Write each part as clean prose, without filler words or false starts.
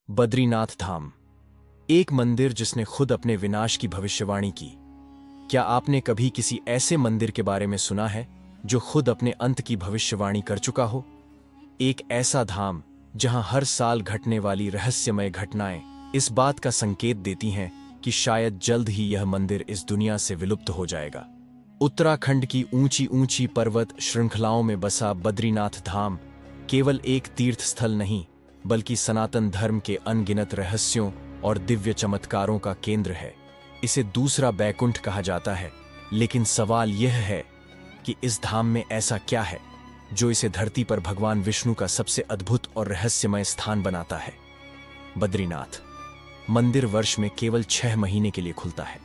बद्रीनाथ धाम, एक मंदिर जिसने खुद अपने विनाश की भविष्यवाणी की। क्या आपने कभी किसी ऐसे मंदिर के बारे में सुना है जो खुद अपने अंत की भविष्यवाणी कर चुका हो? एक ऐसा धाम जहां हर साल घटने वाली रहस्यमय घटनाएं इस बात का संकेत देती हैं कि शायद जल्द ही यह मंदिर इस दुनिया से विलुप्त हो जाएगा। उत्तराखंड की ऊंची ऊंची पर्वत श्रृंखलाओं में बसा बद्रीनाथ धाम केवल एक तीर्थ स्थल नहीं, बल्कि सनातन धर्म के अनगिनत रहस्यों और दिव्य चमत्कारों का केंद्र है। इसे दूसरा बैकुंठ कहा जाता है, लेकिन सवाल यह है कि इस धाम में ऐसा क्या है जो इसे धरती पर भगवान विष्णु का सबसे अद्भुत और रहस्यमय स्थान बनाता है। बद्रीनाथ मंदिर वर्ष में केवल 6 महीने के लिए खुलता है,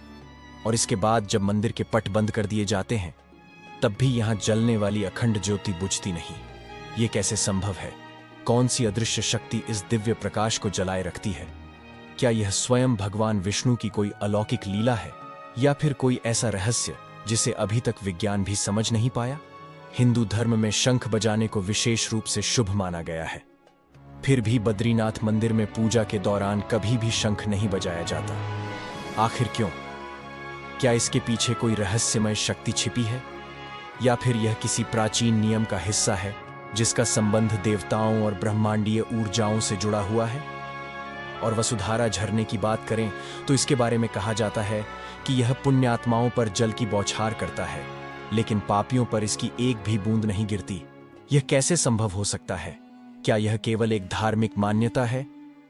और इसके बाद जब मंदिर के पट बंद कर दिए जाते हैं, तब भी यहां जलने वाली अखंड ज्योति बुझती नहीं। ये कैसे संभव है? कौन सी अदृश्य शक्ति इस दिव्य प्रकाश को जलाए रखती है? क्या यह स्वयं भगवान विष्णु की कोई अलौकिक लीला है, या फिर कोई ऐसा रहस्य जिसे अभी तक विज्ञान भी समझ नहीं पाया? हिंदू धर्म में शंख बजाने को विशेष रूप से शुभ माना गया है, फिर भी बद्रीनाथ मंदिर में पूजा के दौरान कभी भी शंख नहीं बजाया जाता। आखिर क्यों? क्या इसके पीछे कोई रहस्यमय शक्ति छिपी है, या फिर यह किसी प्राचीन नियम का हिस्सा है जिसका संबंध देवताओं और ब्रह्मांडीय ऊर्जाओं से जुड़ा हुआ है? और वसुधारा झरने की बात करें तो इसके बारे में कहा जाता है कि यह पुण्यात्माओं पर जल की बौछार करता है, लेकिन पापियों पर इसकी एक भी बूंद नहीं गिरती। यह कैसे संभव हो सकता है? क्या यह केवल एक धार्मिक मान्यता है,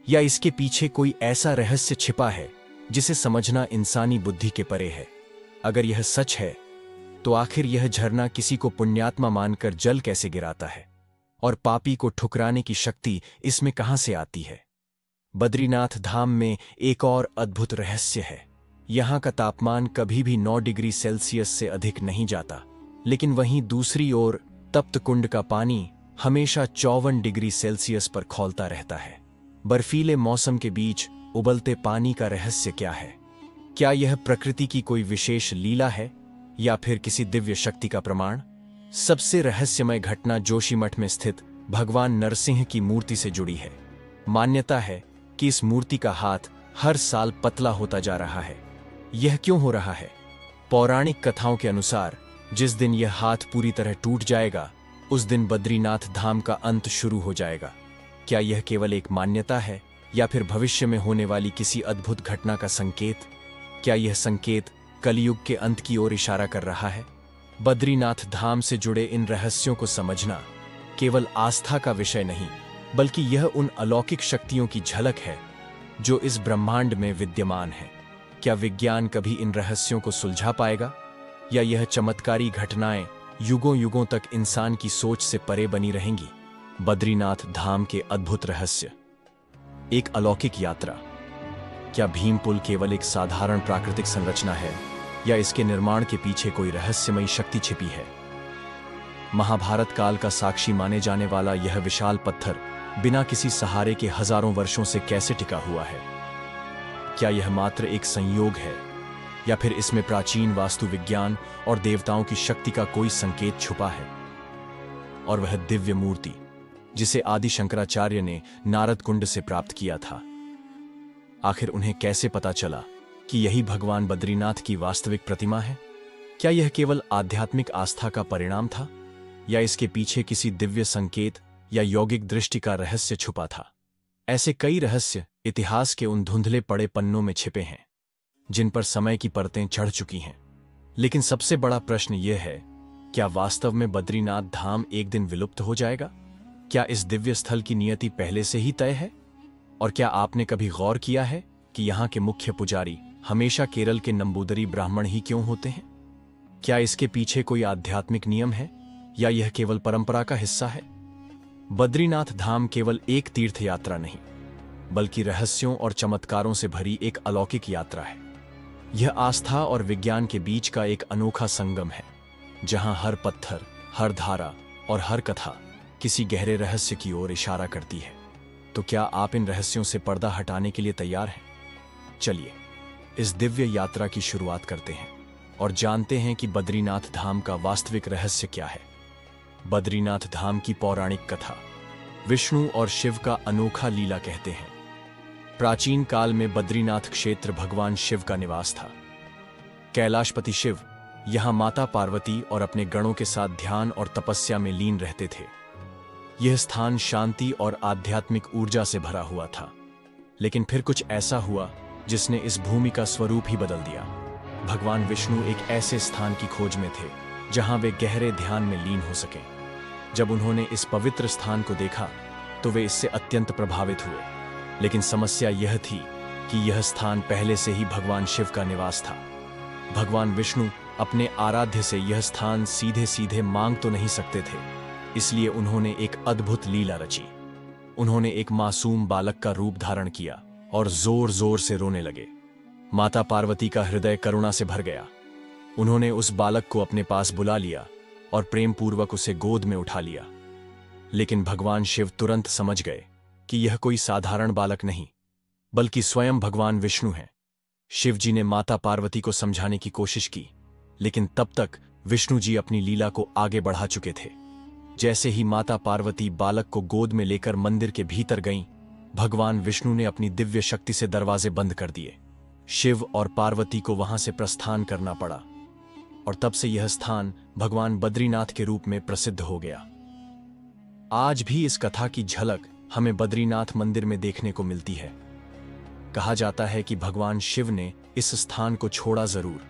या इसके पीछे कोई ऐसा रहस्य छिपा है जिसे समझना इंसानी बुद्धि के परे है? अगर यह सच है, तो आखिर यह झरना किसी को पुण्यात्मा मानकर जल कैसे गिराता है, और पापी को ठुकराने की शक्ति इसमें कहां से आती है? बद्रीनाथ धाम में एक और अद्भुत रहस्य है। यहां का तापमान कभी भी 9 डिग्री सेल्सियस से अधिक नहीं जाता, लेकिन वहीं दूसरी ओर तप्त कुंड का पानी हमेशा 54 डिग्री सेल्सियस पर खौलता रहता है। बर्फीले मौसम के बीच उबलते पानी का रहस्य क्या है? क्या यह प्रकृति की कोई विशेष लीला है, या फिर किसी दिव्य शक्ति का प्रमाण? सबसे रहस्यमय घटना जोशीमठ में स्थित भगवान नरसिंह की मूर्ति से जुड़ी है। मान्यता है कि इस मूर्ति का हाथ हर साल पतला होता जा रहा है। यह क्यों हो रहा है? पौराणिक कथाओं के अनुसार जिस दिन यह हाथ पूरी तरह टूट जाएगा, उस दिन बद्रीनाथ धाम का अंत शुरू हो जाएगा। क्या यह केवल एक मान्यता है, या फिर भविष्य में होने वाली किसी अद्भुत घटना का संकेत? क्या यह संकेत कलयुग के अंत की ओर इशारा कर रहा है? बद्रीनाथ धाम से जुड़े इन रहस्यों को समझना केवल आस्था का विषय नहीं, बल्कि यह उन अलौकिक शक्तियों की झलक है जो इस ब्रह्मांड में विद्यमान है। क्या विज्ञान कभी इन रहस्यों को सुलझा पाएगा, या यह चमत्कारी घटनाएं युगों युगों तक इंसान की सोच से परे बनी रहेंगी? बद्रीनाथ धाम के अद्भुत रहस्य। एक अलौकिक यात्रा। क्या भीम पुल केवल एक साधारण प्राकृतिक संरचना है, या इसके निर्माण के पीछे कोई रहस्यमयी शक्ति छिपी है? महाभारत काल का साक्षी माने जाने वाला यह विशाल पत्थर बिना किसी सहारे के हजारों वर्षों से कैसे टिका हुआ है? क्या यह मात्र एक संयोग है, या फिर इसमें प्राचीन वास्तु विज्ञान और देवताओं की शक्ति का कोई संकेत छुपा है? और वह दिव्य मूर्ति जिसे आदि शंकराचार्य ने नारद कुंड से प्राप्त किया था, आखिर उन्हें कैसे पता चला कि यही भगवान बद्रीनाथ की वास्तविक प्रतिमा है? क्या यह केवल आध्यात्मिक आस्था का परिणाम था, या इसके पीछे किसी दिव्य संकेत या यौगिक दृष्टि का रहस्य छुपा था? ऐसे कई रहस्य इतिहास के उन धुंधले पड़े पन्नों में छिपे हैं जिन पर समय की परतें चढ़ चुकी हैं। लेकिन सबसे बड़ा प्रश्न यह है, क्या वास्तव में बद्रीनाथ धाम एक दिन विलुप्त हो जाएगा? क्या इस दिव्य स्थल की नियति पहले से ही तय है? और क्या आपने कभी गौर किया है कि यहाँ के मुख्य पुजारी हमेशा केरल के नंबूदरी ब्राह्मण ही क्यों होते हैं? क्या इसके पीछे कोई आध्यात्मिक नियम है, या यह केवल परंपरा का हिस्सा है? बद्रीनाथ धाम केवल एक तीर्थ यात्रा नहीं, बल्कि रहस्यों और चमत्कारों से भरी एक अलौकिक यात्रा है। यह आस्था और विज्ञान के बीच का एक अनोखा संगम है, जहां हर पत्थर, हर धारा और हर कथा किसी गहरे रहस्य की ओर इशारा करती है। तो क्या आप इन रहस्यों से पर्दा हटाने के लिए तैयार हैं? चलिए इस दिव्य यात्रा की शुरुआत करते हैं और जानते हैं कि बद्रीनाथ धाम का वास्तविक रहस्य क्या है। बद्रीनाथ धाम की पौराणिक कथा। विष्णु और शिव का अनोखा लीला कहते हैं। प्राचीन काल में बद्रीनाथ क्षेत्र भगवान शिव का निवास था। कैलाशपति शिव यहां माता पार्वती और अपने गणों के साथ ध्यान और तपस्या में लीन रहते थे। यह स्थान शांति और आध्यात्मिक ऊर्जा से भरा हुआ था। लेकिन फिर कुछ ऐसा हुआ जिसने इस भूमि का स्वरूप ही बदल दिया। भगवान विष्णु एक ऐसे स्थान की खोज में थे जहां वे गहरे ध्यान में लीन हो सकें। जब उन्होंने इस पवित्र स्थान को देखा तो वे इससे अत्यंत प्रभावित हुए। लेकिन समस्या यह थी कि यह स्थान पहले से ही भगवान शिव का निवास था। भगवान विष्णु अपने आराध्य से यह स्थान सीधे सीधे मांग तो नहीं सकते थे, इसलिए उन्होंने एक अद्भुत लीला रची। उन्होंने एक मासूम बालक का रूप धारण किया और जोर जोर से रोने लगे। माता पार्वती का हृदय करुणा से भर गया। उन्होंने उस बालक को अपने पास बुला लिया और प्रेम पूर्वक उसे गोद में उठा लिया। लेकिन भगवान शिव तुरंत समझ गए कि यह कोई साधारण बालक नहीं, बल्कि स्वयं भगवान विष्णु हैं। शिव जी ने माता पार्वती को समझाने की कोशिश की, लेकिन तब तक विष्णु जी अपनी लीला को आगे बढ़ा चुके थे। जैसे ही माता पार्वती बालक को गोद में लेकर मंदिर के भीतर गईं, भगवान विष्णु ने अपनी दिव्य शक्ति से दरवाजे बंद कर दिए। शिव और पार्वती को वहां से प्रस्थान करना पड़ा और तब से यह स्थान भगवान बद्रीनाथ के रूप में प्रसिद्ध हो गया। आज भी इस कथा की झलक हमें बद्रीनाथ मंदिर में देखने को मिलती है। कहा जाता है कि भगवान शिव ने इस स्थान को छोड़ा जरूर,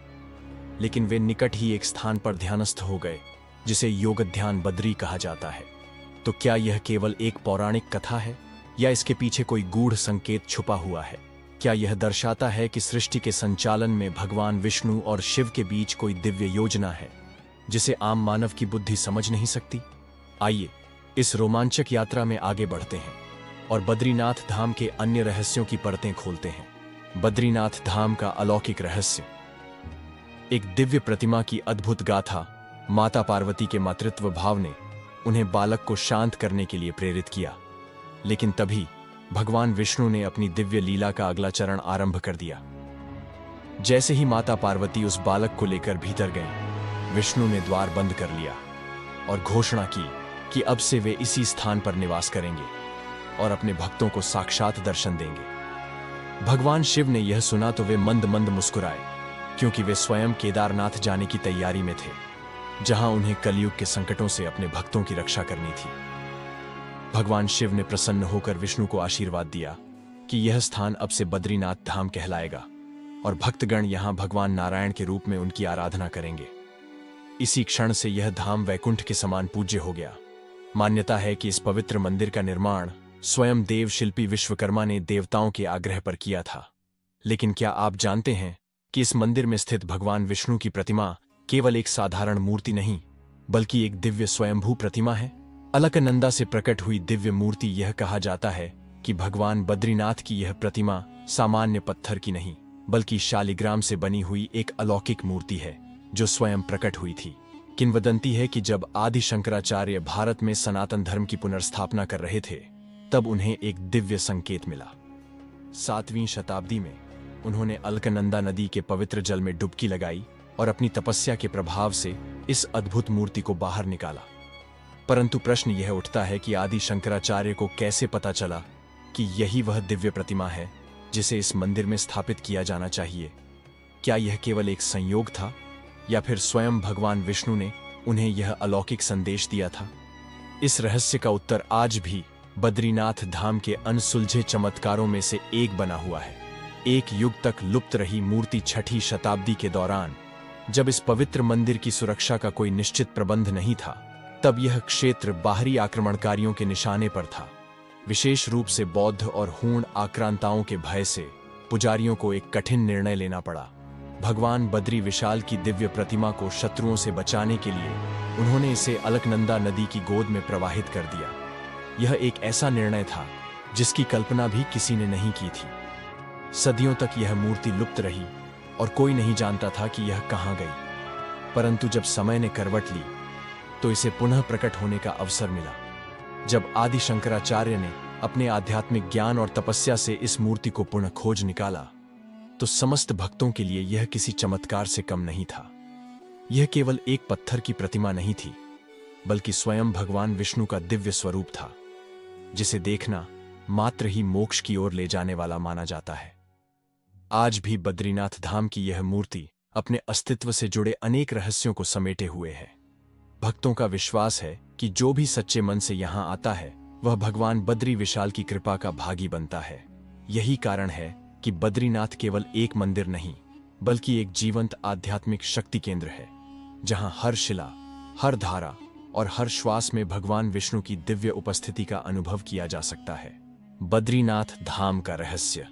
लेकिन वे निकट ही एक स्थान पर ध्यानस्थ हो गए जिसे योग ध्यान बद्री कहा जाता है। तो क्या यह केवल एक पौराणिक कथा है या इसके पीछे कोई गूढ़ संकेत छुपा हुआ है? क्या यह दर्शाता है कि सृष्टि के संचालन में भगवान विष्णु और शिव के बीच कोई दिव्य योजना है जिसे आम मानव की बुद्धि समझ नहीं सकती? आइए इस रोमांचक यात्रा में आगे बढ़ते हैं और बद्रीनाथ धाम के अन्य रहस्यों की परतें खोलते हैं। बद्रीनाथ धाम का अलौकिक रहस्य। एक दिव्य प्रतिमा की अद्भुत गाथा। माता पार्वती के मातृत्व भाव ने उन्हें बालक को शांत करने के लिए प्रेरित किया, लेकिन तभी भगवान विष्णु ने अपनी दिव्य लीला का अगला चरण आरंभ कर दिया। जैसे ही माता पार्वती उस बालक को लेकर भीतर गईं, विष्णु ने द्वार बंद कर लिया और घोषणा की कि अब से वे इसी स्थान पर निवास करेंगे और अपने भक्तों को साक्षात दर्शन देंगे। भगवान शिव ने यह सुना तो वे मंद मंद मुस्कुराए, क्योंकि वे स्वयं केदारनाथ जाने की तैयारी में थे, जहां उन्हें कलयुग के संकटों से अपने भक्तों की रक्षा करनी थी। भगवान शिव ने प्रसन्न होकर विष्णु को आशीर्वाद दिया कि यह स्थान अब से बद्रीनाथ धाम कहलाएगा और भक्तगण यहां भगवान नारायण के रूप में उनकी आराधना करेंगे। इसी क्षण से यह धाम वैकुंठ के समान पूज्य हो गया। मान्यता है कि इस पवित्र मंदिर का निर्माण स्वयं देव शिल्पी विश्वकर्मा ने देवताओं के आग्रह पर किया था। लेकिन क्या आप जानते हैं कि इस मंदिर में स्थित भगवान विष्णु की प्रतिमा केवल एक साधारण मूर्ति नहीं, बल्कि एक दिव्य स्वयंभू प्रतिमा है। अलकनंदा से प्रकट हुई दिव्य मूर्ति। यह कहा जाता है कि भगवान बद्रीनाथ की यह प्रतिमा सामान्य पत्थर की नहीं, बल्कि शालिग्राम से बनी हुई एक अलौकिक मूर्ति है जो स्वयं प्रकट हुई थी। किंवदंती है कि जब आदि शंकराचार्य भारत में सनातन धर्म की पुनर्स्थापना कर रहे थे, तब उन्हें एक दिव्य संकेत मिला। 7वीं शताब्दी में उन्होंने अलकनंदा नदी के पवित्र जल में डुबकी लगाई और अपनी तपस्या के प्रभाव से इस अद्भुत मूर्ति को बाहर निकाला। परंतु प्रश्न यह उठता है कि आदि शंकराचार्य को कैसे पता चला कि यही वह दिव्य प्रतिमा है जिसे इस मंदिर में स्थापित किया जाना चाहिए? क्या यह केवल एक संयोग था या फिर स्वयं भगवान विष्णु ने उन्हें यह अलौकिक संदेश दिया था? इस रहस्य का उत्तर आज भी बद्रीनाथ धाम के अनसुलझे चमत्कारों में से एक बना हुआ है। एक युग तक लुप्त रही मूर्ति 6ठी शताब्दी के दौरान, जब इस पवित्र मंदिर की सुरक्षा का कोई निश्चित प्रबंध नहीं था, तब यह क्षेत्र बाहरी आक्रमणकारियों के निशाने पर था। विशेष रूप से बौद्ध और हूण आक्रांताओं के भय से पुजारियों को एक कठिन निर्णय लेना पड़ा। भगवान बद्री विशाल की दिव्य प्रतिमा को शत्रुओं से बचाने के लिए उन्होंने इसे अलकनंदा नदी की गोद में प्रवाहित कर दिया। यह एक ऐसा निर्णय था जिसकी कल्पना भी किसी ने नहीं की थी। सदियों तक यह मूर्ति लुप्त रही और कोई नहीं जानता था कि यह कहां गई। परंतु जब समय ने करवट ली तो इसे पुनः प्रकट होने का अवसर मिला। जब आदि शंकराचार्य ने अपने आध्यात्मिक ज्ञान और तपस्या से इस मूर्ति को पुनः खोज निकाला, तो समस्त भक्तों के लिए यह किसी चमत्कार से कम नहीं था। यह केवल एक पत्थर की प्रतिमा नहीं थी, बल्कि स्वयं भगवान विष्णु का दिव्य स्वरूप था, जिसे देखना मात्र ही मोक्ष की ओर ले जाने वाला माना जाता है। आज भी बद्रीनाथ धाम की यह मूर्ति अपने अस्तित्व से जुड़े अनेक रहस्यों को समेटे हुए है। भक्तों का विश्वास है कि जो भी सच्चे मन से यहां आता है वह भगवान बद्री विशाल की कृपा का भागी बनता है। यही कारण है कि बद्रीनाथ केवल एक मंदिर नहीं बल्कि एक जीवंत आध्यात्मिक शक्ति केंद्र है, जहां हर शिला, हर धारा और हर श्वास में भगवान विष्णु की दिव्य उपस्थिति का अनुभव किया जा सकता है। बद्रीनाथ धाम का रहस्य।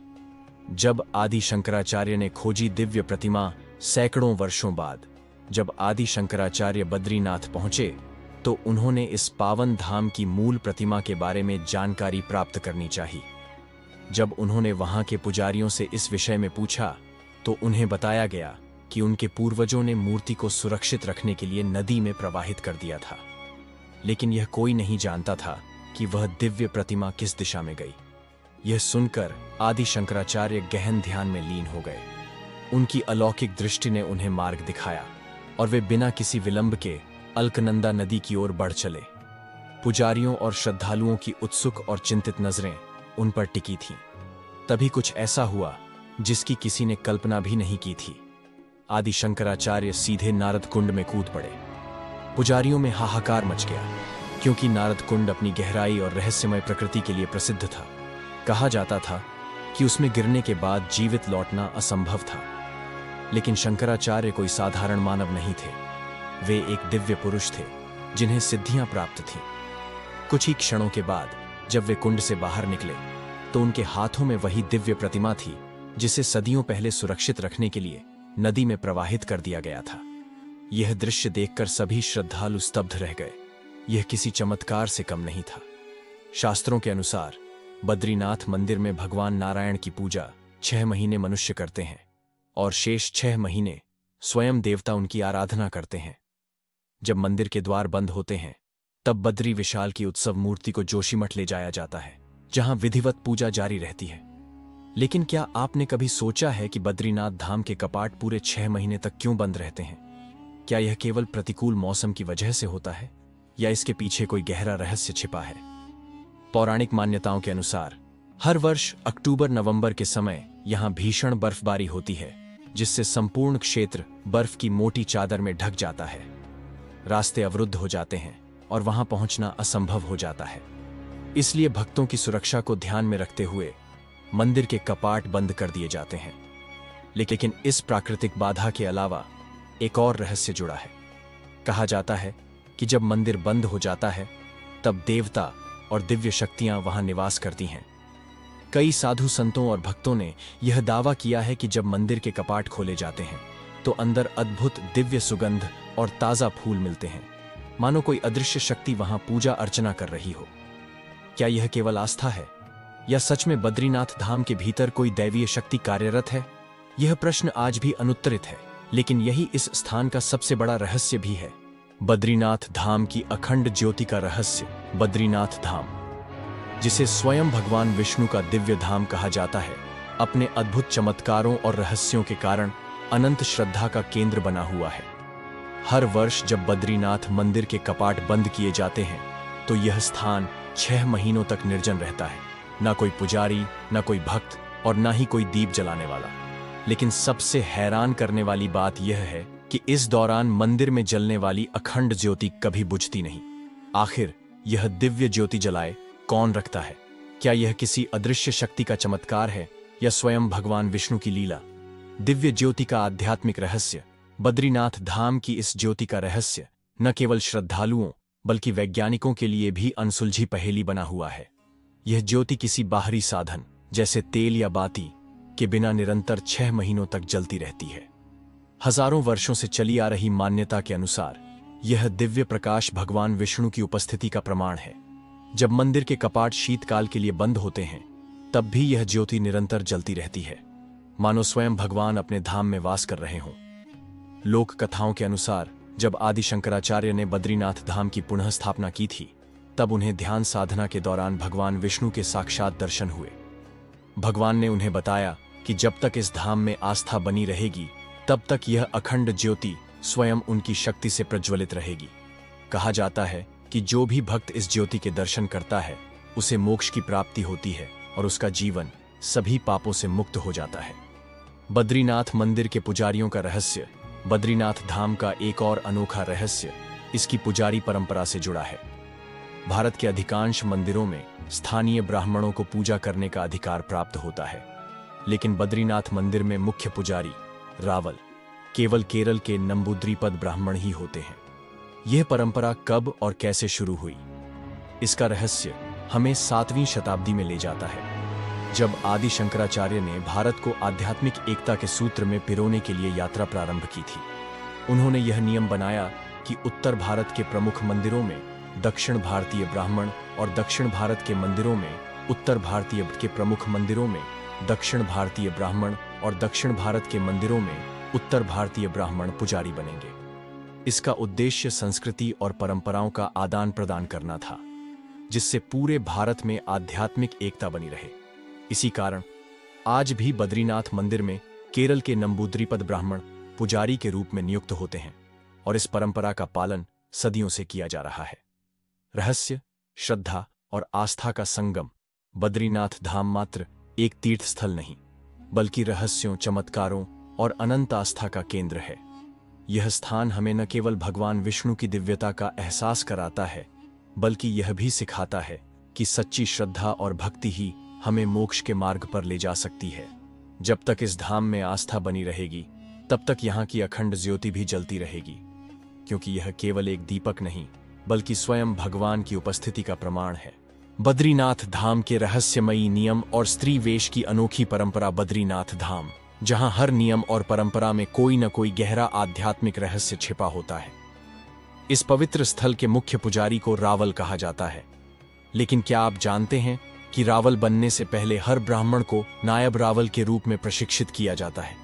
जब आदि शंकराचार्य ने खोजी दिव्य प्रतिमा सैकड़ों वर्षों बाद जब आदि शंकराचार्य बद्रीनाथ पहुंचे तो उन्होंने इस पावन धाम की मूल प्रतिमा के बारे में जानकारी प्राप्त करनी चाहिए। जब उन्होंने वहां के पुजारियों से इस विषय में पूछा तो उन्हें बताया गया कि उनके पूर्वजों ने मूर्ति को सुरक्षित रखने के लिए नदी में प्रवाहित कर दिया था, लेकिन यह कोई नहीं जानता था कि वह दिव्य प्रतिमा किस दिशा में गई। यह सुनकर आदि शंकराचार्य गहन ध्यान में लीन हो गए। उनकी अलौकिक दृष्टि ने उन्हें मार्ग दिखाया और वे बिना किसी विलंब के अलकनंदा नदी की ओर बढ़ चले। पुजारियों और श्रद्धालुओं की उत्सुक और चिंतित नजरें उन पर टिकी थीं। तभी कुछ ऐसा हुआ जिसकी किसी ने कल्पना भी नहीं की थी। आदि शंकराचार्य सीधे नारद कुंड में कूद पड़े। पुजारियों में हाहाकार मच गया, क्योंकि नारद कुंड अपनी गहराई और रहस्यमय प्रकृति के लिए प्रसिद्ध था। कहा जाता था कि उसमें गिरने के बाद जीवित लौटना असंभव था। लेकिन शंकराचार्य कोई साधारण मानव नहीं थे। वे एक दिव्य पुरुष थे जिन्हें सिद्धियां प्राप्त थीं। कुछ ही क्षणों के बाद जब वे कुंड से बाहर निकले तो उनके हाथों में वही दिव्य प्रतिमा थी जिसे सदियों पहले सुरक्षित रखने के लिए नदी में प्रवाहित कर दिया गया था। यह दृश्य देखकर सभी श्रद्धालु स्तब्ध रह गए। यह किसी चमत्कार से कम नहीं था। शास्त्रों के अनुसार बद्रीनाथ मंदिर में भगवान नारायण की पूजा 6 महीने मनुष्य करते हैं और शेष 6 महीने स्वयं देवता उनकी आराधना करते हैं। जब मंदिर के द्वार बंद होते हैं तब बद्री विशाल की उत्सव मूर्ति को जोशीमठ ले जाया जाता है, जहां विधिवत पूजा जारी रहती है। लेकिन क्या आपने कभी सोचा है कि बद्रीनाथ धाम के कपाट पूरे 6 महीने तक क्यों बंद रहते हैं? क्या यह केवल प्रतिकूल मौसम की वजह से होता है या इसके पीछे कोई गहरा रहस्य छिपा है? पौराणिक मान्यताओं के अनुसार हर वर्ष अक्टूबर-नवंबर के समय यहां भीषण बर्फबारी होती है, जिससे संपूर्ण क्षेत्र बर्फ की मोटी चादर में ढक जाता है। रास्ते अवरुद्ध हो जाते हैं और वहां पहुंचना असंभव हो जाता है। इसलिए भक्तों की सुरक्षा को ध्यान में रखते हुए मंदिर के कपाट बंद कर दिए जाते हैं। लेकिन इस प्राकृतिक बाधा के अलावा एक और रहस्य जुड़ा है। कहा जाता है कि जब मंदिर बंद हो जाता है तब देवता और दिव्य शक्तियां वहां निवास करती हैं। कई साधु संतों और भक्तों ने यह दावा किया है कि जब मंदिर के कपाट खोले जाते हैं तो अंदर अद्भुत दिव्य सुगंध और ताजा फूल मिलते हैं, मानो कोई अदृश्य शक्ति वहां पूजा अर्चना कर रही हो। क्या यह केवल आस्था है या सच में बद्रीनाथ धाम के भीतर कोई दैवीय शक्ति कार्यरत है? यह प्रश्न आज भी अनुत्तरित है, लेकिन यही इस स्थान का सबसे बड़ा रहस्य भी है। बद्रीनाथ धाम की अखंड ज्योति का रहस्य। बद्रीनाथ धाम, जिसे स्वयं भगवान विष्णु का दिव्य धाम कहा जाता है, अपने अद्भुत चमत्कारों और रहस्यों के कारण अनंत श्रद्धा का केंद्र बना हुआ है। हर वर्ष जब बद्रीनाथ मंदिर के कपाट बंद किए जाते हैं तो यह स्थान 6 महीनों तक निर्जन रहता है। ना कोई पुजारी, ना कोई भक्त और ना ही कोई दीप जलाने वाला। लेकिन सबसे हैरान करने वाली बात यह है कि इस दौरान मंदिर में जलने वाली अखंड ज्योति कभी बुझती नहीं। आखिर यह दिव्य ज्योति जलाए कौन रखता है? क्या यह किसी अदृश्य शक्ति का चमत्कार है या स्वयं भगवान विष्णु की लीला? दिव्य ज्योति का आध्यात्मिक रहस्य। बद्रीनाथ धाम की इस ज्योति का रहस्य न केवल श्रद्धालुओं बल्कि वैज्ञानिकों के लिए भी अनसुलझी पहेली बना हुआ है। यह ज्योति किसी बाहरी साधन जैसे तेल या बाती के बिना निरंतर 6 महीनों तक जलती रहती है। हजारों वर्षों से चली आ रही मान्यता के अनुसार यह दिव्य प्रकाश भगवान विष्णु की उपस्थिति का प्रमाण है। जब मंदिर के कपाट शीतकाल के लिए बंद होते हैं तब भी यह ज्योति निरंतर जलती रहती है, मानो स्वयं भगवान अपने धाम में वास कर रहे हों। लोक कथाओं के अनुसार जब आदि शंकराचार्य ने बद्रीनाथ धाम की पुनः स्थापना की थी तब उन्हें ध्यान साधना के दौरान भगवान विष्णु के साक्षात दर्शन हुए। भगवान ने उन्हें बताया कि जब तक इस धाम में आस्था बनी रहेगी तब तक यह अखंड ज्योति स्वयं उनकी शक्ति से प्रज्वलित रहेगी। कहा जाता है कि जो भी भक्त इस ज्योति के दर्शन करता है उसे मोक्ष की प्राप्ति होती है और उसका जीवन सभी पापों से मुक्त हो जाता है। बद्रीनाथ मंदिर के पुजारियों का रहस्य। बद्रीनाथ धाम का एक और अनोखा रहस्य इसकी पुजारी परंपरा से जुड़ा है। भारत के अधिकांश मंदिरों में स्थानीय ब्राह्मणों को पूजा करने का अधिकार प्राप्त होता है, लेकिन बद्रीनाथ मंदिर में मुख्य पुजारी रावल केवल केरल के नंबूद्रीपद ब्राह्मण ही होते हैं। यह परंपरा कब और कैसे शुरू हुई, इसका रहस्य हमें 7वीं शताब्दी में ले जाता है, जब आदि शंकराचार्य ने भारत को आध्यात्मिक एकता के सूत्र में पिरोने के लिए यात्रा प्रारंभ की थी। उन्होंने यह नियम बनाया कि उत्तर भारत के प्रमुख मंदिरों में दक्षिण भारतीय ब्राह्मण और दक्षिण भारत के मंदिरों में उत्तर भारतीय के प्रमुख मंदिरों में दक्षिण भारतीय ब्राह्मण और दक्षिण भारत के मंदिरों में उत्तर भारतीय ब्राह्मण पुजारी बनेंगे। इसका उद्देश्य संस्कृति और परंपराओं का आदान प्रदान करना था, जिससे पूरे भारत में आध्यात्मिक एकता बनी रहे। इसी कारण आज भी बद्रीनाथ मंदिर में केरल के नंबूद्रीपद ब्राह्मण पुजारी के रूप में नियुक्त होते हैं और इस परंपरा का पालन सदियों से किया जा रहा है। रहस्य, श्रद्धा और आस्था का संगम। बद्रीनाथ धाम मात्र एक तीर्थ स्थल नहीं, बल्कि रहस्यों, चमत्कारों और अनंत आस्था का केंद्र है। यह स्थान हमें न केवल भगवान विष्णु की दिव्यता का एहसास कराता है, बल्कि यह भी सिखाता है कि सच्ची श्रद्धा और भक्ति ही हमें मोक्ष के मार्ग पर ले जा सकती है। जब तक इस धाम में आस्था बनी रहेगी, तब तक यहाँ की अखंड ज्योति भी जलती रहेगी, क्योंकि यह केवल एक दीपक नहीं, बल्कि स्वयं भगवान की उपस्थिति का प्रमाण है। बद्रीनाथ धाम के रहस्यमयी नियम और स्त्री वेश की अनोखी परंपरा। बद्रीनाथ धाम, जहां हर नियम और परंपरा में कोई न कोई गहरा आध्यात्मिक रहस्य छिपा होता है। इस पवित्र स्थल के मुख्य पुजारी को रावल कहा जाता है। लेकिन क्या आप जानते हैं कि रावल बनने से पहले हर ब्राह्मण को नायब रावल के रूप में प्रशिक्षित किया जाता है?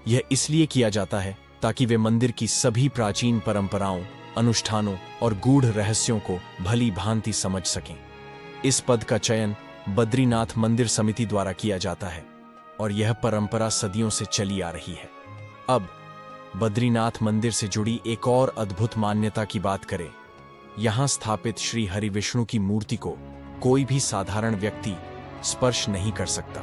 यह इसलिए किया जाता है ताकि वे मंदिर की सभी प्राचीन परंपराओं, अनुष्ठानों और गूढ़ रहस्यों को भली भांति समझ सकें। इस पद का चयन बद्रीनाथ मंदिर समिति द्वारा किया जाता है और यह परंपरा सदियों से चली आ रही है। अब बद्रीनाथ मंदिर से जुड़ी एक और अद्भुत मान्यता की बात करें। यहां स्थापित श्री हरि विष्णु की मूर्ति को कोई भी साधारण व्यक्ति स्पर्श नहीं कर सकता।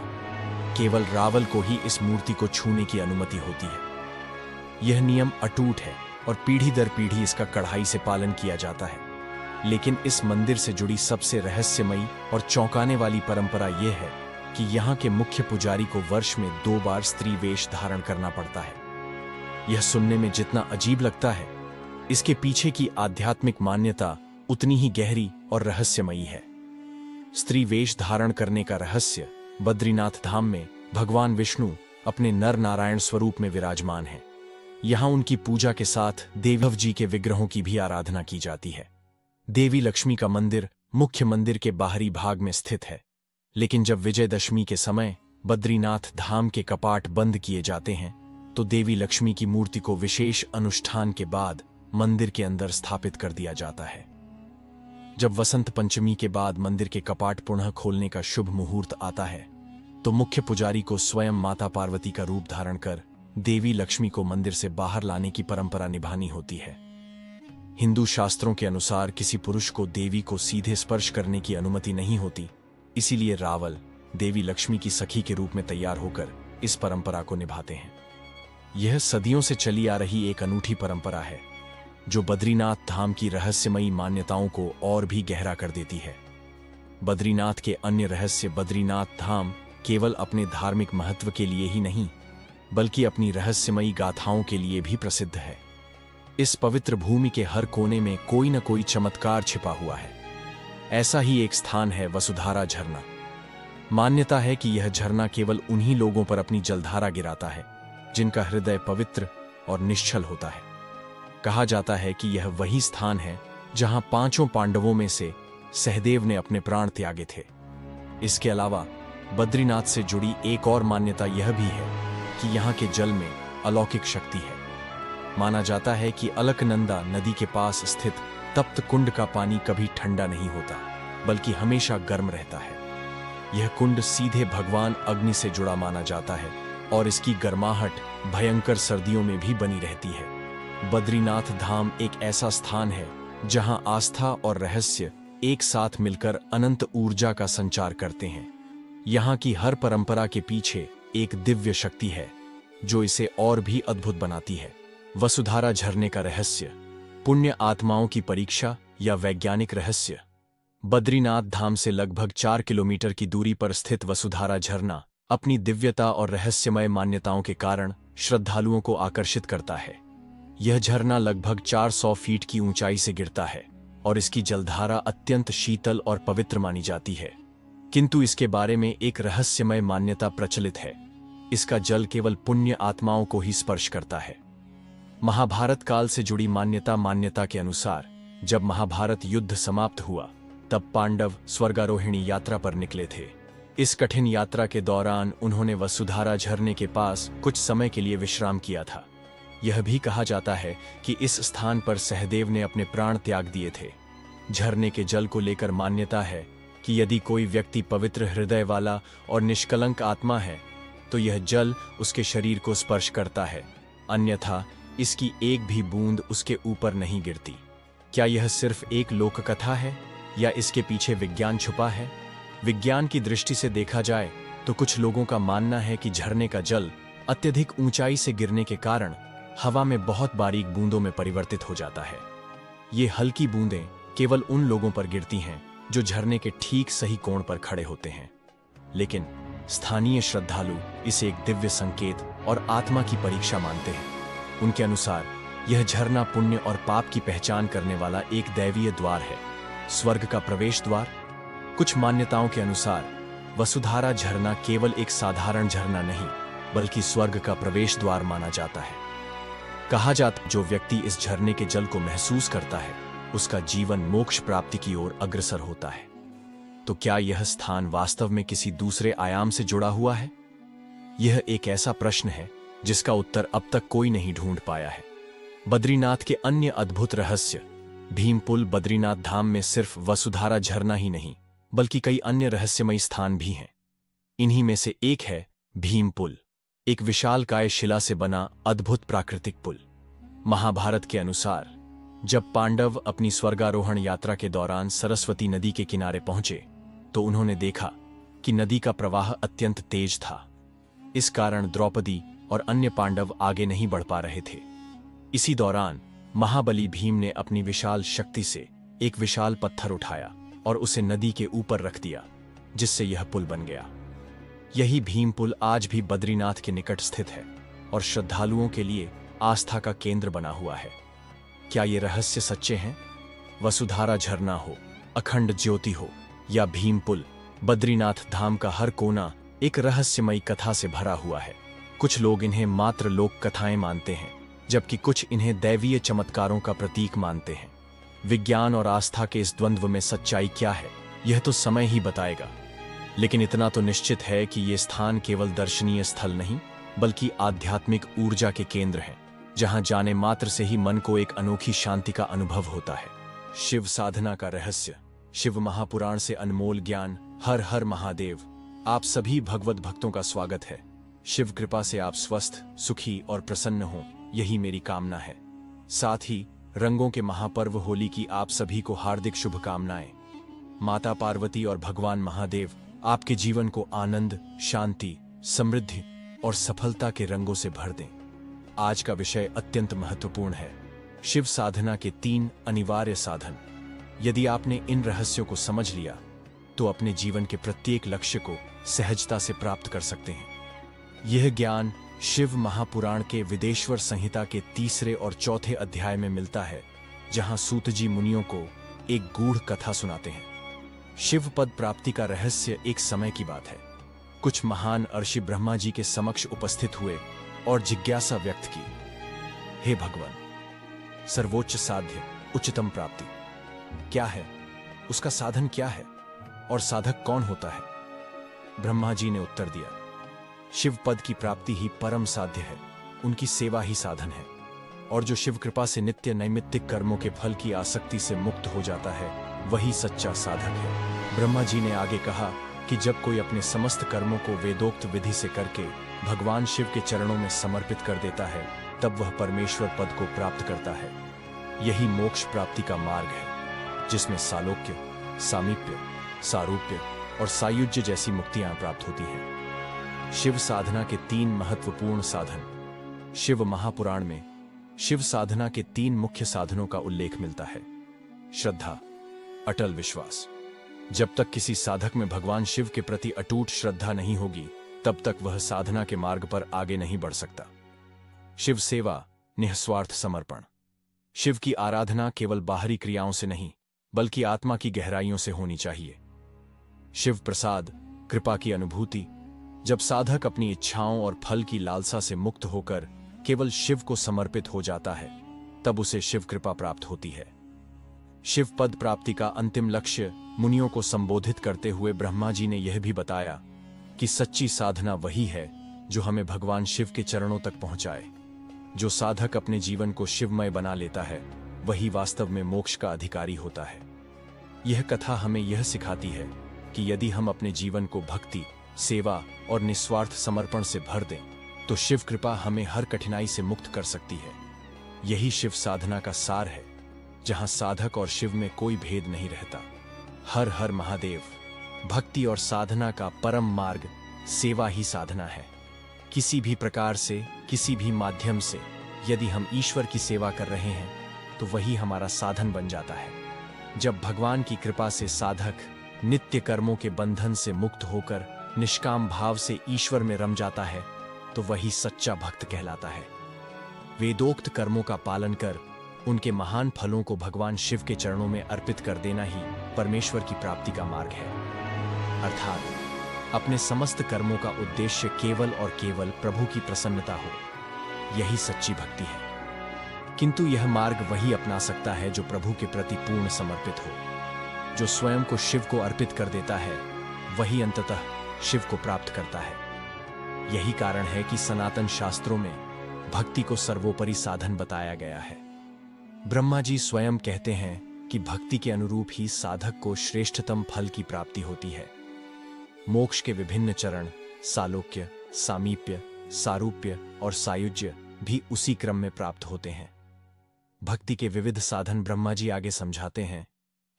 केवल रावल को ही इस मूर्ति को छूने की अनुमति होती है। यह नियम अटूट है और पीढ़ी दर पीढ़ी इसका कड़ाई से पालन किया जाता है। लेकिन इस मंदिर से जुड़ी सबसे रहस्यमयी और चौंकाने वाली परंपरा यह है कि यहाँ के मुख्य पुजारी को वर्ष में 2 बार स्त्री वेश धारण करना पड़ता है। यह सुनने में जितना अजीब लगता है, इसके पीछे की आध्यात्मिक मान्यता उतनी ही गहरी और रहस्यमयी है। स्त्री वेश धारण करने का रहस्य। बद्रीनाथ धाम में भगवान विष्णु अपने नर नारायण स्वरूप में विराजमान हैं। यहाँ उनकी पूजा के साथ देवी जी के विग्रहों की भी आराधना की जाती है। देवी लक्ष्मी का मंदिर मुख्य मंदिर के बाहरी भाग में स्थित है, लेकिन जब विजयदशमी के समय बद्रीनाथ धाम के कपाट बंद किए जाते हैं, तो देवी लक्ष्मी की मूर्ति को विशेष अनुष्ठान के बाद मंदिर के अंदर स्थापित कर दिया जाता है। जब वसंत पंचमी के बाद मंदिर के कपाट पुनः खोलने का शुभ मुहूर्त आता है, तो मुख्य पुजारी को स्वयं माता पार्वती का रूप धारण कर देवी लक्ष्मी को मंदिर से बाहर लाने की परंपरा निभानी होती है। हिंदू शास्त्रों के अनुसार किसी पुरुष को देवी को सीधे स्पर्श करने की अनुमति नहीं होती, इसीलिए रावल देवी लक्ष्मी की सखी के रूप में तैयार होकर इस परंपरा को निभाते हैं। यह सदियों से चली आ रही एक अनूठी परंपरा है, जो बद्रीनाथ धाम की रहस्यमयी मान्यताओं को और भी गहरा कर देती है। बद्रीनाथ के अन्य रहस्य। बद्रीनाथ धाम केवल अपने धार्मिक महत्व के लिए ही नहीं, बल्कि अपनी रहस्यमयी गाथाओं के लिए भी प्रसिद्ध है। इस पवित्र भूमि के हर कोने में कोई न कोई चमत्कार छिपा हुआ है। ऐसा ही एक स्थान है वसुधारा झरना। मान्यता है कि यह झरना केवल उन्हीं लोगों पर अपनी जलधारा गिराता है जिनका हृदय पवित्र और निश्चल होता है। कहा जाता है कि यह वही स्थान है जहां 5 पांडवों में से सहदेव ने अपने प्राण त्यागे थे। इसके अलावा बद्रीनाथ से जुड़ी एक और मान्यता यह भी है कि यहाँ के जल में अलौकिक शक्ति है। माना जाता है कि अलकनंदा नदी के पास स्थित तप्त कुंड का पानी कभी ठंडा नहीं होता, बल्कि हमेशा गर्म रहता है। यह कुंड सीधे भगवान अग्नि से जुड़ा माना जाता है और इसकी गर्माहट भयंकर सर्दियों में भी बनी रहती है। बद्रीनाथ धाम एक ऐसा स्थान है जहां आस्था और रहस्य एक साथ मिलकर अनंत ऊर्जा का संचार करते हैं। यहाँ की हर परंपरा के पीछे एक दिव्य शक्ति है जो इसे और भी अद्भुत बनाती है। वसुधारा झरने का रहस्य, पुण्य आत्माओं की परीक्षा या वैज्ञानिक रहस्य। बद्रीनाथ धाम से लगभग 4 किलोमीटर की दूरी पर स्थित वसुधारा झरना अपनी दिव्यता और रहस्यमय मान्यताओं के कारण श्रद्धालुओं को आकर्षित करता है। यह झरना लगभग 400 फीट की ऊंचाई से गिरता है और इसकी जलधारा अत्यंत शीतल और पवित्र मानी जाती है। किंतु इसके बारे में एक रहस्यमय मान्यता प्रचलित है। इसका जल केवल पुण्य आत्माओं को ही स्पर्श करता है। महाभारत काल से जुड़ी मान्यता के अनुसार जब महाभारत युद्ध समाप्त हुआ तब पांडव स्वर्गारोहिणी यात्रा पर निकले थे। इस कठिन यात्रा के दौरान उन्होंने वसुधारा झरने के पास कुछ समय के लिए विश्राम किया था। यह भी कहा जाता है कि इस स्थान पर सहदेव ने अपने प्राण त्याग दिए थे। झरने के जल को लेकर मान्यता है कि यदि कोई व्यक्ति पवित्र हृदय वाला और निष्कलंक आत्मा है तो यह जल उसके शरीर को स्पर्श करता है, अन्यथा इसकी एक भी बूंद उसके ऊपर नहीं गिरती। क्या यह सिर्फ एक लोक कथा है या इसके पीछे विज्ञान छुपा है? विज्ञान की दृष्टि से देखा जाए तो कुछ लोगों का मानना है कि झरने का जल अत्यधिक ऊंचाई से गिरने के कारण हवा में बहुत बारीक बूंदों में परिवर्तित हो जाता है। ये हल्की बूंदें केवल उन लोगों पर गिरती हैं जो झरने के ठीक सही कोण पर खड़े होते हैं। लेकिन स्थानीय श्रद्धालु इसे एक दिव्य संकेत और आत्मा की परीक्षा मानते हैं। उनके अनुसार यह झरना पुण्य और पाप की पहचान करने वाला एक दैवीय द्वार है, स्वर्ग का प्रवेश द्वार। कुछ मान्यताओं के अनुसार वसुधारा झरना केवल एक साधारण झरना नहीं बल्कि स्वर्ग का प्रवेश द्वार माना जाता है। कहा जाता है जो व्यक्ति इस झरने के जल को महसूस करता है उसका जीवन मोक्ष प्राप्ति की ओर अग्रसर होता है। तो क्या यह स्थान वास्तव में किसी दूसरे आयाम से जुड़ा हुआ है? यह एक ऐसा प्रश्न है जिसका उत्तर अब तक कोई नहीं ढूंढ पाया है। बद्रीनाथ के अन्य अद्भुत रहस्य। भीमपुल बद्रीनाथ धाम में सिर्फ वसुधारा झरना ही नहीं बल्कि कई अन्य रहस्यमयी स्थान भी हैं। इन्हीं में से एक है भीमपुल, एक विशालकाय शिला से बना अद्भुत प्राकृतिक पुल। महाभारत के अनुसार जब पांडव अपनी स्वर्गारोहण यात्रा के दौरान सरस्वती नदी के किनारे पहुंचे तो उन्होंने देखा कि नदी का प्रवाह अत्यंत तेज था। इस कारण द्रौपदी और अन्य पांडव आगे नहीं बढ़ पा रहे थे। इसी दौरान महाबली भीम ने अपनी विशाल शक्ति से एक विशाल पत्थर उठाया और उसे नदी के ऊपर रख दिया, जिससे यह पुल बन गया। यही भीम पुल आज भी बद्रीनाथ के निकट स्थित है और श्रद्धालुओं के लिए आस्था का केंद्र बना हुआ है। क्या ये रहस्य सच्चे हैं? वसुधारा झरना हो, अखंड ज्योति हो या भीम पुल, बद्रीनाथ धाम का हर कोना एक रहस्यमयी कथा से भरा हुआ है। कुछ लोग इन्हें मात्र लोक कथाएं मानते हैं जबकि कुछ इन्हें दैवीय चमत्कारों का प्रतीक मानते हैं। विज्ञान और आस्था के इस द्वंद्व में सच्चाई क्या है यह तो समय ही बताएगा, लेकिन इतना तो निश्चित है कि ये स्थान केवल दर्शनीय स्थल नहीं बल्कि आध्यात्मिक ऊर्जा के केंद्र हैं, जहां जाने मात्र से ही मन को एक अनोखी शांति का अनुभव होता है। शिव साधना का रहस्य। शिव महापुराण से अनमोल ज्ञान। हर हर महादेव। आप सभी भगवत भक्तों का स्वागत है। शिव कृपा से आप स्वस्थ, सुखी और प्रसन्न हों, यही मेरी कामना है। साथ ही रंगों के महापर्व होली की आप सभी को हार्दिक शुभकामनाएं। माता पार्वती और भगवान महादेव आपके जीवन को आनंद, शांति, समृद्धि और सफलता के रंगों से भर दें। आज का विषय अत्यंत महत्वपूर्ण है, शिव साधना के 3 अनिवार्य साधन। यदि आपने इन रहस्यों को समझ लिया तो अपने जीवन के प्रत्येक लक्ष्य को सहजता से प्राप्त कर सकते हैं। यह ज्ञान शिव महापुराण के विदेश्वर संहिता के 3 और 4 अध्याय में मिलता है, जहां सूतजी मुनियों को एक गूढ़ कथा सुनाते हैं। शिव पद प्राप्ति का रहस्य एक समय की बात है। कुछ महान ऋषि ब्रह्मा जी के समक्ष उपस्थित हुए और जिज्ञासा व्यक्त की, हे भगवान, सर्वोच्च साध्य उच्चतम प्राप्ति क्या है? उसका साधन क्या है और साधक कौन होता है? ब्रह्मा जी ने उत्तर दिया, शिव पद की प्राप्ति ही परम साध्य है, उनकी सेवा ही साधन है, और जो शिव कृपा से नित्य नैमित्तिक कर्मों के फल की आसक्ति से मुक्त हो जाता है वही सच्चा साधक है। ब्रह्मा जी ने आगे कहा कि जब कोई अपने समस्त कर्मों को वेदोक्त विधि से करके भगवान शिव के चरणों में समर्पित कर देता है तब वह परमेश्वर पद को प्राप्त करता है। यही मोक्ष प्राप्ति का मार्ग है, जिसमें सालोक्य, सामीप्य, सारूप्य और सायुज्य जैसी मुक्तियां प्राप्त होती हैं। शिव साधना के 3 महत्वपूर्ण साधन। शिव महापुराण में शिव साधना के 3 मुख्य साधनों का उल्लेख मिलता है। श्रद्धा, अटल विश्वास। जब तक किसी साधक में भगवान शिव के प्रति अटूट श्रद्धा नहीं होगी, तब तक वह साधना के मार्ग पर आगे नहीं बढ़ सकता। शिव सेवा, निस्वार्थ समर्पण। शिव की आराधना केवल बाहरी क्रियाओं से नहीं, बल्कि आत्मा की गहराइयों से होनी चाहिए। शिव प्रसाद, कृपा की अनुभूति। जब साधक अपनी इच्छाओं और फल की लालसा से मुक्त होकर केवल शिव को समर्पित हो जाता है, तब उसे शिव कृपा प्राप्त होती है। शिव पद प्राप्ति का अंतिम लक्ष्य मुनियों को संबोधित करते हुए ब्रह्मा जी ने यह भी बताया कि सच्ची साधना वही है जो हमें भगवान शिव के चरणों तक पहुंचाए। जो साधक अपने जीवन को शिवमय बना लेता है, वही वास्तव में मोक्ष का अधिकारी होता है। यह कथा हमें यह सिखाती है कि यदि हम अपने जीवन को भक्ति, सेवा और निस्वार्थ समर्पण से भर दें, तो शिव कृपा हमें हर कठिनाई से मुक्त कर सकती है। यही शिव साधना का सार है, जहां साधक और शिव में कोई भेद नहीं रहता। हर हर महादेव। भक्ति और साधना का परम मार्ग सेवा ही साधना है। किसी भी प्रकार से, किसी भी माध्यम से यदि हम ईश्वर की सेवा कर रहे हैं, तो वही हमारा साधन बन जाता है। जब भगवान की कृपा से साधक नित्य कर्मों के बंधन से मुक्त होकर निष्काम भाव से ईश्वर में रम जाता है, तो वही सच्चा भक्त कहलाता है। वेदोक्त कर्मों का पालन कर उनके महान फलों को भगवान शिव के चरणों में अर्पित कर देना ही परमेश्वर की प्राप्ति का मार्ग है। अर्थात अपने समस्त कर्मों का उद्देश्य केवल और केवल प्रभु की प्रसन्नता हो। यही सच्ची भक्ति है। किंतु यह मार्ग वही अपना सकता है जो प्रभु के प्रति पूर्ण समर्पित हो। जो स्वयं को शिव को अर्पित कर देता है, वही अंततः शिव को प्राप्त करता है। यही कारण है कि सनातन शास्त्रों में भक्ति को सर्वोपरि साधन बताया गया है। ब्रह्मा जी स्वयं कहते हैं कि भक्ति के अनुरूप ही साधक को श्रेष्ठतम फल की प्राप्ति होती है। मोक्ष के विभिन्न चरण सालोक्य, सामीप्य, सारूप्य और सायुज्य भी उसी क्रम में प्राप्त होते हैं। भक्ति के विविध साधन ब्रह्मा जी आगे समझाते हैं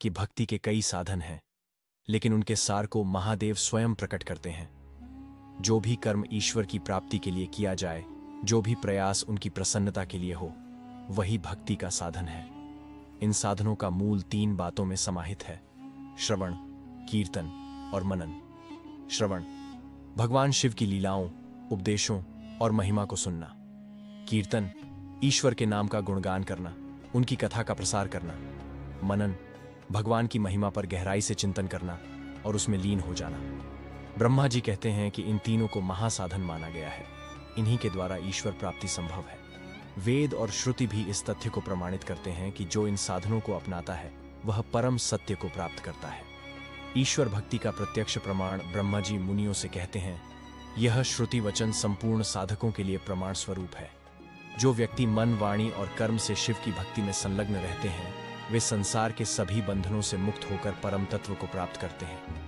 कि भक्ति के कई साधन हैं, लेकिन उनके सार को महादेव स्वयं प्रकट करते हैं। जो भी कर्म ईश्वर की प्राप्ति के लिए किया जाए, जो भी प्रयास उनकी प्रसन्नता के लिए हो, वही भक्ति का साधन है। इन साधनों का मूल 3 बातों में समाहित है: श्रवण, कीर्तन और मनन। श्रवण, भगवान शिव की लीलाओं, उपदेशों और महिमा को सुनना। कीर्तन, ईश्वर के नाम का गुणगान करना, उनकी कथा का प्रसार करना। मनन, भगवान की महिमा पर गहराई से चिंतन करना और उसमें लीन हो जाना। ब्रह्मा जी कहते हैं कि इन तीनों को महासाधन माना गया है। इन्हीं के द्वारा ईश्वर प्राप्ति संभव है। वेद और श्रुति भी इस तथ्य को प्रमाणित करते हैं कि जो इन साधनों को अपनाता है, वह परम सत्य को प्राप्त करता है। ईश्वर भक्ति का प्रत्यक्ष प्रमाण ब्रह्मा जी मुनियों से कहते हैं। यह श्रुति वचन संपूर्ण साधकों के लिए प्रमाण स्वरूप है। जो व्यक्ति मन, वाणी और कर्म से शिव की भक्ति में संलग्न रहते हैं, वे संसार के सभी बंधनों से मुक्त होकर परम तत्व को प्राप्त करते हैं।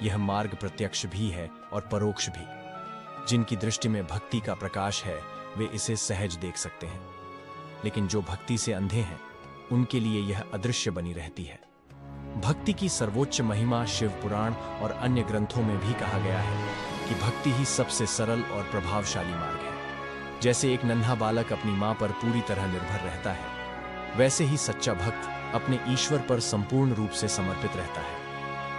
यह मार्ग प्रत्यक्ष भी है और परोक्ष भी। जिनकी दृष्टि में भक्ति का प्रकाश है, वे इसे सहज देख सकते हैं, लेकिन जो भक्ति से अंधे हैं, उनके लिए यह अदृश्य बनी रहती है। भक्ति की सर्वोच्च महिमा शिव पुराण और अन्य ग्रंथों में भी कहा गया है कि भक्ति ही सबसे सरल और प्रभावशाली मार्ग है। जैसे एक नन्हा बालक अपनी मां पर पूरी तरह निर्भर रहता है, वैसे ही सच्चा भक्त अपने ईश्वर पर संपूर्ण रूप से समर्पित रहता है।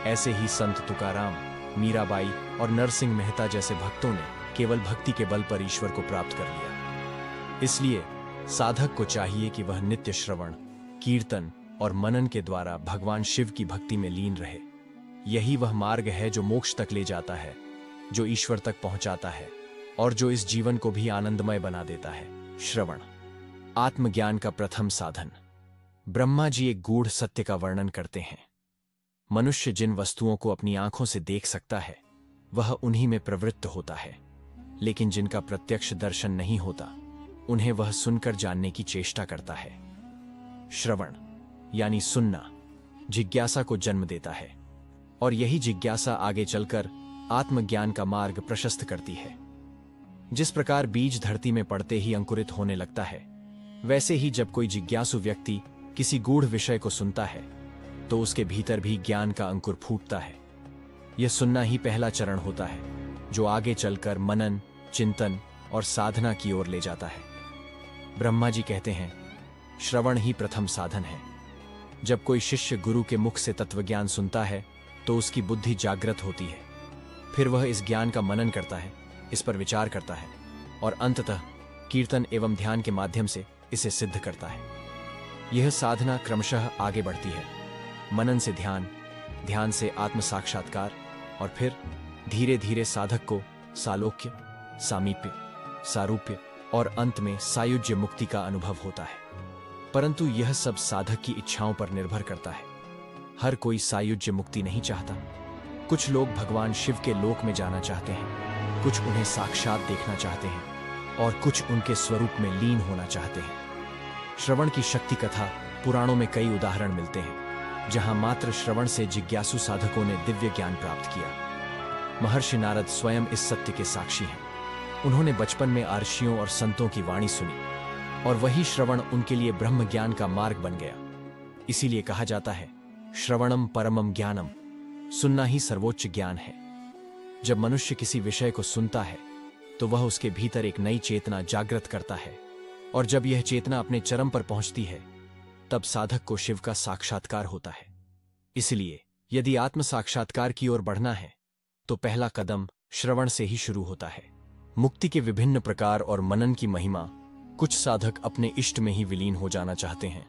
ऐसे ही संत तुकाराम, मीराबाई और नरसिंह मेहता जैसे भक्तों ने केवल भक्ति के बल पर ईश्वर को प्राप्त कर लिया। इसलिए साधक को चाहिए कि वह नित्य श्रवण, कीर्तन और मनन के द्वारा भगवान शिव की भक्ति में लीन रहे। यही वह मार्ग है जो मोक्ष तक ले जाता है, जो ईश्वर तक पहुंचाता है और जो इस जीवन को भी आनंदमय बना देता है। श्रवण, आत्मज्ञान का प्रथम साधन। ब्रह्मा जी एक गूढ़ सत्य का वर्णन करते हैं। मनुष्य जिन वस्तुओं को अपनी आंखों से देख सकता है, वह उन्हीं में प्रवृत्त होता है, लेकिन जिनका प्रत्यक्ष दर्शन नहीं होता, उन्हें वह सुनकर जानने की चेष्टा करता है। श्रवण यानी सुनना जिज्ञासा को जन्म देता है, और यही जिज्ञासा आगे चलकर आत्मज्ञान का मार्ग प्रशस्त करती है। जिस प्रकार बीज धरती में पड़ते ही अंकुरित होने लगता है, वैसे ही जब कोई जिज्ञासु व्यक्ति किसी गूढ़ विषय को सुनता है, तो उसके भीतर भी ज्ञान का अंकुर फूटता है। यह सुनना ही पहला चरण होता है, जो आगे चलकर मनन, चिंतन और साधना की ओर ले जाता है। ब्रह्मा जी कहते हैं, श्रवण ही प्रथम साधन है। जब कोई शिष्य गुरु के मुख से तत्वज्ञान सुनता है तो उसकी बुद्धि जागृत होती है। फिर वह इस ज्ञान का मनन करता है, इस पर विचार करता है और अंततः कीर्तन एवं ध्यान के माध्यम से इसे सिद्ध करता है। यह साधना क्रमशः आगे बढ़ती है, मनन से ध्यान, ध्यान से आत्म साक्षात्कार और फिर धीरे धीरे साधक को सालोक्य, सामीप्य, सारूप्य और अंत में सायुज्य मुक्ति का अनुभव होता है। परंतु यह सब साधक की इच्छाओं पर निर्भर करता है। हर कोई सायुज्य मुक्ति नहीं चाहता। कुछ लोग भगवान शिव के लोक में जाना चाहते हैं, कुछ उन्हें साक्षात देखना चाहते हैं और कुछ उनके स्वरूप में लीन होना चाहते हैं। श्रवण की शक्ति कथा पुराणों में कई उदाहरण मिलते हैं, जहां मात्र श्रवण से जिज्ञासु साधकों ने दिव्य ज्ञान प्राप्त किया। महर्षि नारद स्वयं इस सत्य के साक्षी हैं। उन्होंने बचपन में ऋषियों और संतों की वाणी सुनी और वही श्रवण उनके लिए ब्रह्म ज्ञान का मार्ग बन गया। इसीलिए कहा जाता है, श्रवणम परमम ज्ञानम, सुनना ही सर्वोच्च ज्ञान है। जब मनुष्य किसी विषय को सुनता है तो वह उसके भीतर एक नई चेतना जागृत करता है और जब यह चेतना अपने चरम पर पहुंचती है तब साधक को शिव का साक्षात्कार होता है। इसलिए यदि आत्म साक्षात्कार की ओर बढ़ना है तो पहला कदम श्रवण से ही शुरू होता है। मुक्ति के विभिन्न प्रकार और मनन की महिमा, कुछ साधक अपने इष्ट में ही विलीन हो जाना चाहते हैं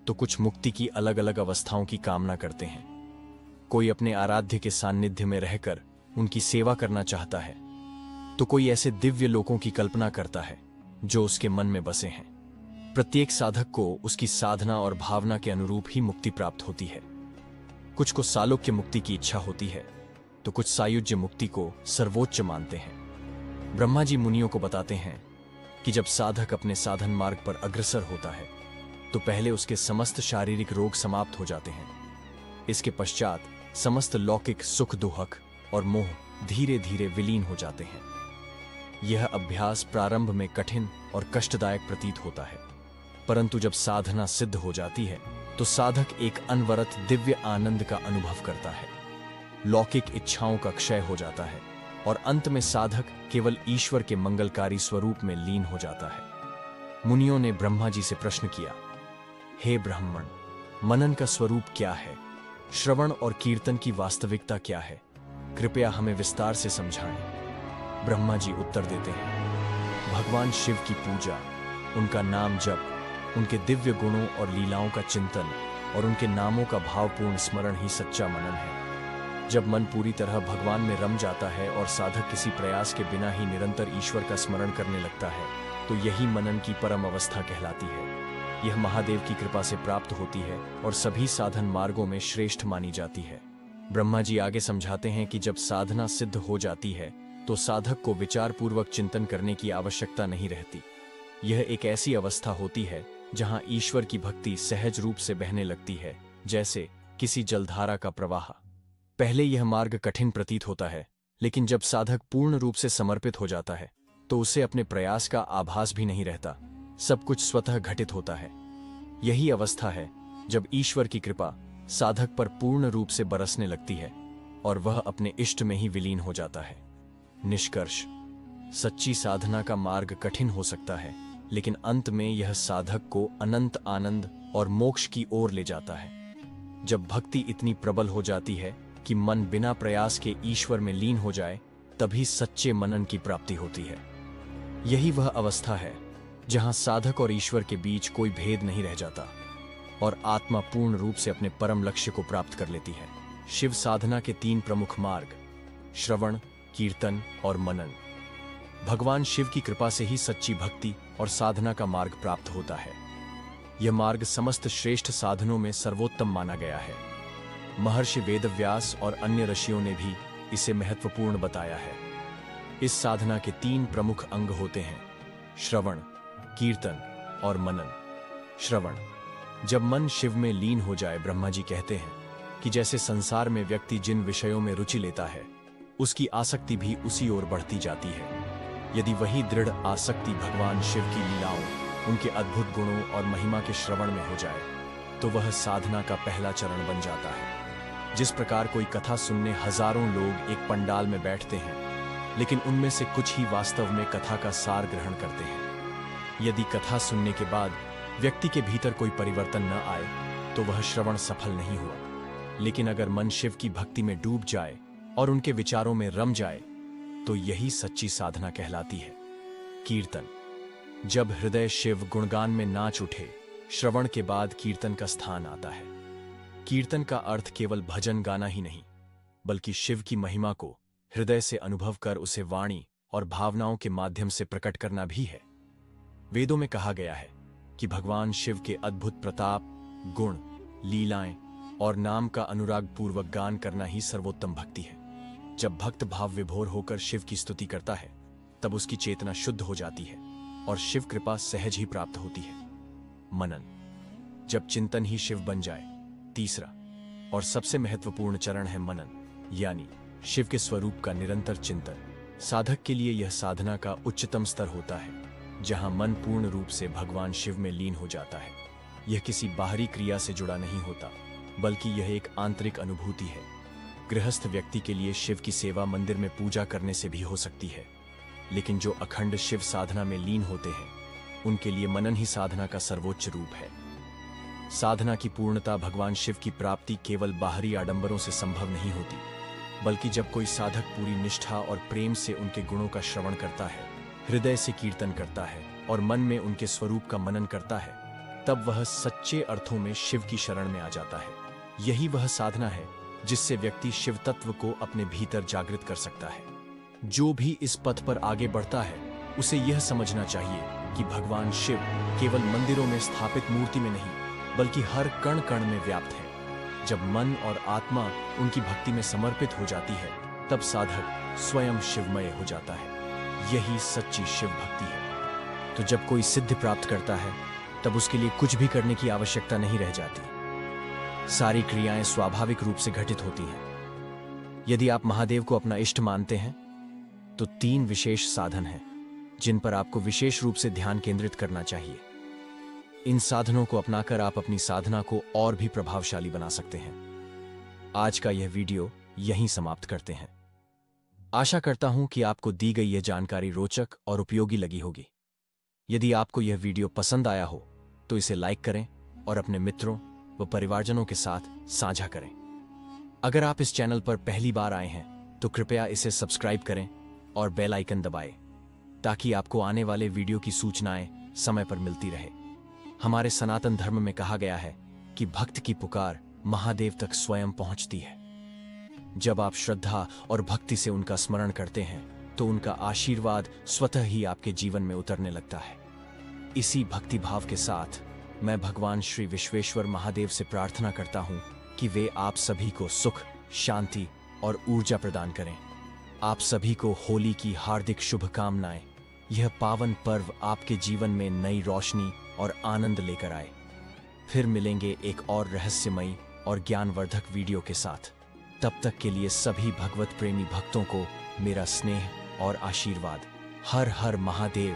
तो कुछ मुक्ति की अलग अलग अवस्थाओं की कामना करते हैं। कोई अपने आराध्य के सान्निध्य में रहकर उनकी सेवा करना चाहता है तो कोई ऐसे दिव्य लोकों की कल्पना करता है जो उसके मन में बसे हैं। प्रत्येक साधक को उसकी साधना और भावना के अनुरूप ही मुक्ति प्राप्त होती है। कुछ को सालोक्य मुक्ति की इच्छा होती है तो कुछ सायुज्य मुक्ति को सर्वोच्च मानते हैं। ब्रह्मा जी मुनियों को बताते हैं कि जब साधक अपने साधन मार्ग पर अग्रसर होता है तो पहले उसके समस्त शारीरिक रोग समाप्त हो जाते हैं। इसके पश्चात समस्त लौकिक सुख दुहक और मोह धीरे धीरे विलीन हो जाते हैं। यह अभ्यास प्रारंभ में कठिन और कष्टदायक प्रतीत होता है, परंतु जब साधना सिद्ध हो जाती है तो साधक एक अनवरत दिव्य आनंद का अनुभव करता है। लौकिक इच्छाओं का क्षय हो जाता है और अंत में साधक केवल ईश्वर के मंगलकारी स्वरूप में लीन हो जाता है। मुनियों ने ब्रह्मा जी से प्रश्न किया, हे ब्राह्मण, मनन का स्वरूप क्या है? श्रवण और कीर्तन की वास्तविकता क्या है? कृपया हमें विस्तार से समझाएं। ब्रह्मा जी उत्तर देते हैं, भगवान शिव की पूजा, उनका नाम जप, उनके दिव्य गुणों और लीलाओं का चिंतन और उनके नामों का भावपूर्ण स्मरण ही सच्चा मनन है। जब मन पूरी तरह भगवान में रम जाता है और साधक किसी प्रयास के बिना ही निरंतर ईश्वर का स्मरण करने लगता है तो यही मनन की परम अवस्था कहलाती है। यह महादेव की कृपा से प्राप्त होती है और सभी साधन मार्गों में श्रेष्ठ मानी जाती है। ब्रह्मा जी आगे समझाते हैं कि जब साधना सिद्ध हो जाती है तो साधक को विचारपूर्वक चिंतन करने की आवश्यकता नहीं रहती। यह एक ऐसी अवस्था होती है जहां ईश्वर की भक्ति सहज रूप से बहने लगती है, जैसे किसी जलधारा का प्रवाह। पहले यह मार्ग कठिन प्रतीत होता है, लेकिन जब साधक पूर्ण रूप से समर्पित हो जाता है तो उसे अपने प्रयास का आभास भी नहीं रहता, सब कुछ स्वतः घटित होता है। यही अवस्था है जब ईश्वर की कृपा साधक पर पूर्ण रूप से बरसने लगती है और वह अपने इष्ट में ही विलीन हो जाता है। निष्कर्ष, सच्ची साधना का मार्ग कठिन हो सकता है, लेकिन अंत में यह साधक को अनंत आनंद और मोक्ष की ओर ले जाता है। जब भक्ति इतनी प्रबल हो जाती है कि मन बिना प्रयास के ईश्वर में लीन हो जाए, तभी सच्चे मनन की प्राप्ति होती है। यही वह अवस्था है जहां साधक और ईश्वर के बीच कोई भेद नहीं रह जाता और आत्मा पूर्ण रूप से अपने परम लक्ष्य को प्राप्त कर लेती है। शिव साधना के 3 प्रमुख मार्ग, श्रवण, कीर्तन और मनन। भगवान शिव की कृपा से ही सच्ची भक्ति और साधना का मार्ग प्राप्त होता है। यह मार्ग समस्त श्रेष्ठ साधनों में सर्वोत्तम माना गया है। महर्षि वेदव्यास और अन्य ऋषियों ने भी इसे महत्वपूर्ण बताया है। इस साधना के 3 प्रमुख अंग होते हैं, श्रवण, कीर्तन और मनन। श्रवण, जब मन शिव में लीन हो जाए, ब्रह्मा जी कहते हैं कि जैसे संसार में व्यक्ति जिन विषयों में रुचि लेता है उसकी आसक्ति भी उसी ओर बढ़ती जाती है। यदि वही दृढ़ आसक्ति भगवान शिव की लीलाओं, उनके अद्भुत गुणों और महिमा के श्रवण में हो जाए तो वह साधना का पहला चरण बन जाता है। जिस प्रकार कोई कथा सुनने हजारों लोग एक पंडाल में बैठते हैं, लेकिन उनमें से कुछ ही वास्तव में कथा का सार ग्रहण करते हैं। यदि कथा सुनने के बाद व्यक्ति के भीतर कोई परिवर्तन न आए तो वह श्रवण सफल नहीं हुआ। लेकिन अगर मन शिव की भक्ति में डूब जाए और उनके विचारों में रम जाए तो यही सच्ची साधना कहलाती है। कीर्तन। जब हृदय शिव गुणगान में नाच उठे, श्रवण के बाद कीर्तन का स्थान आता है। कीर्तन का अर्थ केवल भजन गाना ही नहीं, बल्कि शिव की महिमा को हृदय से अनुभव कर उसे वाणी और भावनाओं के माध्यम से प्रकट करना भी है। वेदों में कहा गया है कि भगवान शिव के अद्भुत प्रताप, गुण, लीलाएं और नाम का अनुराग पूर्वक गान करना ही सर्वोत्तम भक्ति है। जब भक्त भाव विभोर होकर शिव की स्तुति करता है, तब उसकी चेतना शुद्ध हो जाती है और शिव कृपा सहज ही प्राप्त होती है। मनन। जब चिंतन ही शिव बन जाए। तीसरा और सबसे महत्वपूर्ण चरण है मनन, यानी शिव के स्वरूप का निरंतर चिंतन। साधक के लिए यह साधना का उच्चतम स्तर होता है, जहां मन पूर्ण रूप से भगवान शिव में लीन हो जाता है। यह किसी बाहरी क्रिया से जुड़ा नहीं होता, बल्कि यह एक आंतरिक अनुभूति है। गृहस्थ व्यक्ति के लिए शिव की सेवा मंदिर में पूजा करने से भी हो सकती है, लेकिन जो अखंड शिव साधना में लीन होते हैं, उनके लिए मनन ही साधना का सर्वोच्च रूप है। साधना की पूर्णता भगवान शिव की प्राप्ति केवल बाहरी आडंबरों से संभव नहीं होती, बल्कि जब कोई साधक पूरी निष्ठा और प्रेम से उनके गुणों का श्रवण करता है, हृदय से कीर्तन करता है और मन में उनके स्वरूप का मनन करता है, तब वह सच्चे अर्थों में शिव की शरण में आ जाता है। यही वह साधना है जिससे व्यक्ति शिव तत्व को अपने भीतर जागृत कर सकता है। जो भी इस पथ पर आगे बढ़ता है, उसे यह समझना चाहिए कि भगवान शिव केवल मंदिरों में स्थापित मूर्ति में नहीं, बल्कि हर कण कण में व्याप्त है। जब मन और आत्मा उनकी भक्ति में समर्पित हो जाती है, तब साधक स्वयं शिवमय हो जाता है। यही सच्ची शिव भक्ति है। तो जब कोई सिद्धि प्राप्त करता है, तब उसके लिए कुछ भी करने की आवश्यकता नहीं रह जाती। सारी क्रियाएं स्वाभाविक रूप से घटित होती हैं। यदि आप महादेव को अपना इष्ट मानते हैं, तो 3 विशेष साधन हैं जिन पर आपको विशेष रूप से ध्यान केंद्रित करना चाहिए। इन साधनों को अपनाकर आप अपनी साधना को और भी प्रभावशाली बना सकते हैं। आज का यह वीडियो यहीं समाप्त करते हैं। आशा करता हूं कि आपको दी गई यह जानकारी रोचक और उपयोगी लगी होगी। यदि आपको यह वीडियो पसंद आया हो तो इसे लाइक करें और अपने मित्रों व परिवारजनों के साथ साझा करें। अगर आप इस चैनल पर पहली बार आए हैं तो कृपया इसे सब्सक्राइब करें और बेल आइकन दबाएं, ताकि आपको आने वाले वीडियो की सूचनाएं समय पर मिलती रहे। हमारे सनातन धर्म में कहा गया है कि भक्त की पुकार महादेव तक स्वयं पहुंचती है। जब आप श्रद्धा और भक्ति से उनका स्मरण करते हैं, तो उनका आशीर्वाद स्वतः ही आपके जीवन में उतरने लगता है। इसी भक्ति भाव के साथ मैं भगवान श्री विश्वेश्वर महादेव से प्रार्थना करता हूं कि वे आप सभी को सुख, शांति और ऊर्जा प्रदान करें। आप सभी को होली की हार्दिक शुभकामनाएं। यह पावन पर्व आपके जीवन में नई रोशनी और आनंद लेकर आए। फिर मिलेंगे एक और रहस्यमयी और ज्ञानवर्धक वीडियो के साथ। तब तक के लिए सभी भगवत प्रेमी भक्तों को मेरा स्नेह और आशीर्वाद। हर हर महादेव।